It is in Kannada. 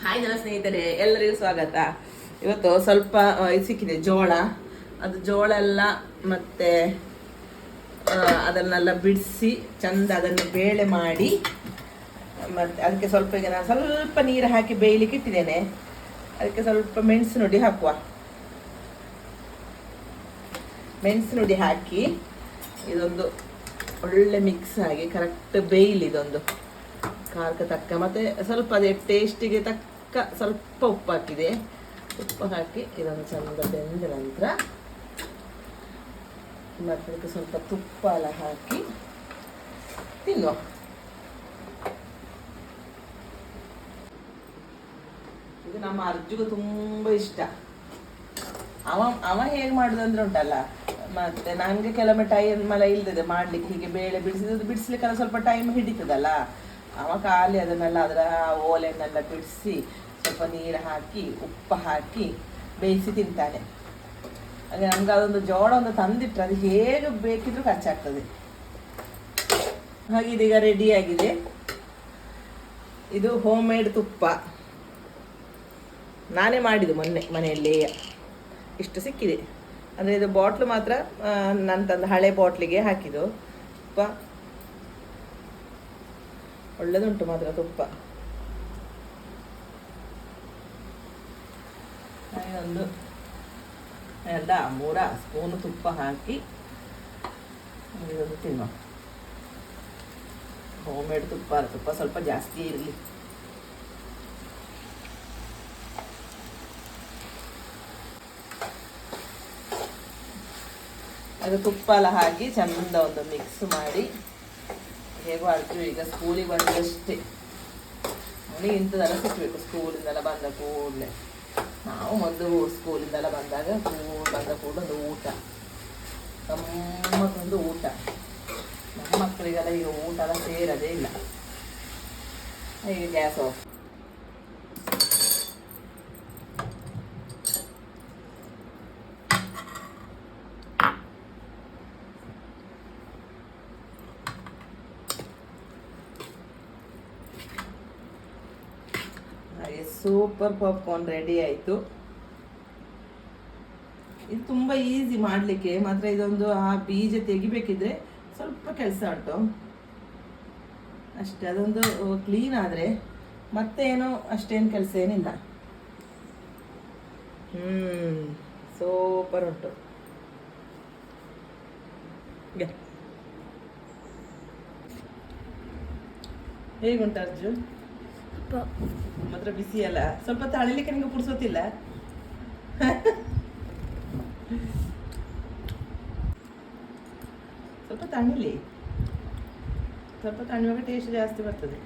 ಹಾಯ್ ನನ್ನ ಸ್ನೇಹಿತರೆ, ಎಲ್ಲರಿಗೂ ಸ್ವಾಗತ. ಇವತ್ತು ಸ್ವಲ್ಪ ಇದು ಸಿಕ್ಕಿದೆ, ಜೋಳ. ಅದು ಜೋಳ ಎಲ್ಲ ಮತ್ತೆ ಅದನ್ನೆಲ್ಲ ಬಿಡಿಸಿ ಚಂದ ಅದನ್ನು ಬೇಳೆ ಮಾಡಿ, ಮತ್ತೆ ಅದಕ್ಕೆ ಸ್ವಲ್ಪ ಈಗ ನಾನು ಸ್ವಲ್ಪ ನೀರು ಹಾಕಿ ಬೇಯಲಿಕ್ಕೆ ಇಟ್ಟಿದ್ದೇನೆ. ಅದಕ್ಕೆ ಸ್ವಲ್ಪ ಮೆಣಸು ನುಡಿ ಹಾಕುವ. ಮೆಣಸು ನುಡಿ ಹಾಕಿ ಇದೊಂದು ಒಳ್ಳೆ ಮಿಕ್ಸ್ ಆಗಿ ಕರೆಕ್ಟ್ ಬೇಯಲಿ. ಇದೊಂದು ಖಾರಕ್ಕೆ ತಕ್ಕ, ಮತ್ತೆ ಸ್ವಲ್ಪ ಅದೇ ಟೇಸ್ಟಿಗೆ ತಕ್ಕ ಸ್ವಲ್ಪ ಉಪ್ಪು ಹಾಕಿದೆ. ಉಪ್ಪು ಹಾಕಿ ಇದೊಂದು ಚಂದ ಬೆಂದ ನಂತರ ಮತ್ತೆ ಅದಕ್ಕೆ ಸ್ವಲ್ಪ ತುಪ್ಪ ಎಲ್ಲ ಹಾಕಿ ತಿನ್ನುವ. ಇದು ನಮ್ಮ ಅರ್ಜುಗೂ ತುಂಬ ಇಷ್ಟ. ಅವ ಹೇಗೆ ಮಾಡುದಂದ್ರೆ ಉಂಟಲ್ಲ, ಮತ್ತೆ ನಂಗೆ ಕೆಲವೊಮ್ಮೆ ಟೈಮ್ ಎಲ್ಲ ಇಲ್ದಿದೆ ಮಾಡ್ಲಿಕ್ಕೆ. ಹೀಗೆ ಬೇಳೆ ಬಿಡಿಸ್ಲಿಕ್ಕೆಲ್ಲ ಸ್ವಲ್ಪ ಟೈಮ್ ಹಿಡಿತದಲ್ಲ. ಅವ ಖಾಲಿ ಅದನ್ನೆಲ್ಲ ಅದರ ಓಲೆನೆಲ್ಲ ಬಿಡಿಸಿ ಸ್ವಲ್ಪ ನೀರು ಹಾಕಿ ಉಪ್ಪು ಹಾಕಿ ಬೇಯಿಸಿ ತಿಂತಾನೆ. ಹಾಗೆ ನಮ್ಗೆ ಅದೊಂದು ಜೋಳ ಒಂದು ತಂದಿಟ್ರೆ ಅದು ಹೇಗೆ ಬೇಕಿದ್ರೂ ಖರ್ಚಾಗ್ತದೆ. ಹಾಗೆ ಇದೀಗ ರೆಡಿ ಆಗಿದೆ. ಇದು ಹೋಮ್ ಮೇಡ್ ತುಪ್ಪ, ನಾನೇ ಮಾಡಿದ್ದು ಮೊನ್ನೆ ಮನೆಯಲ್ಲಿ. ಇಷ್ಟು ಸಿಕ್ಕಿದೆ. ಅಂದರೆ ಇದು ಬಾಟ್ಲು ಮಾತ್ರ ನನ್ನ ತಂದು ಹಳೆ ಬಾಟ್ಲಿಗೆ ಹಾಕಿದ್ದು ತುಪ್ಪ. ಒಳ್ಳೆದುಂಟು ಮಾತ್ರ ತುಪ್ಪ. ಒಂದು 2-3 ಸ್ಪೂನು ತುಪ್ಪ ಹಾಕಿ ಇದೊಂದು ತಿನ್ನೋ. ಹೋಮ್ ಮೇಡ್ ತುಪ್ಪ ಸ್ವಲ್ಪ ಜಾಸ್ತಿ ಇರಲಿ. ಅದು ತುಪ್ಪ ಎಲ್ಲ ಹಾಕಿ ಚಂದ ಒಂದು ಮಿಕ್ಸ್ ಮಾಡಿ, ಹೇಗೋ ಅರ್ಜು ಈಗ ಸ್ಕೂಲಿಗೆ ಬಂದಷ್ಟೇ. ಅವನಿಗೆ ಇಂಥದ್ದೆಲ್ಲ ಸಿಕ್ಕಬೇಕು ಸ್ಕೂಲಿಂದೆಲ್ಲ ಬಂದ ಕೂಡಲೇ. ನಾವು ಮೊದಲು ಸ್ಕೂಲಿಂದೆಲ್ಲ ಬಂದ ಕೂಡ ಒಂದು ಊಟ, ಗಮ್ಮತ್ತೊಂದು ಊಟ. ನಮ್ಮ ಮಕ್ಕಳಿಗೆಲ್ಲ ಈಗ ಊಟ ಎಲ್ಲ ಸೇರದೇ ಇಲ್ಲ. ಈಗ gas off. Super popcorn ready ಆಯಿತು. ಇದು ತುಂಬ ಈಸಿ ಮಾಡಲಿಕ್ಕೆ, ಮಾತ್ರ ಇದೊಂದು ಆ ಬೀಜ ತೆಗಿಬೇಕಿದ್ರೆ ಸ್ವಲ್ಪ ಕೆಲಸ ಉಂಟು ಅಷ್ಟೇ. ಅದೊಂದು ಕ್ಲೀನ್ ಆದರೆ ಮತ್ತೇನು ಅಷ್ಟೇನು ಕೆಲಸ ಏನಿಲ್ಲ. ಸೂಪರ್ ಉಂಟು. ಹೇಗುಂಟು ಅರ್ಜು? ಮಾತ್ರ ಬಿಸಿ ಅಲ್ಲ, ಸ್ವಲ್ಪ ತಳಿಲಿಕ್ಕೆ ನಿಮ್ಗೆ ಪುಡ್ಸೋತಿಲ್ಲ. ಸ್ವಲ್ಪ ತಣಿಲಿ, ಸ್ವಲ್ಪ ತಣಿಯುವಾಗ ಟೇಸ್ಟ್ ಜಾಸ್ತಿ ಬರ್ತದೆ.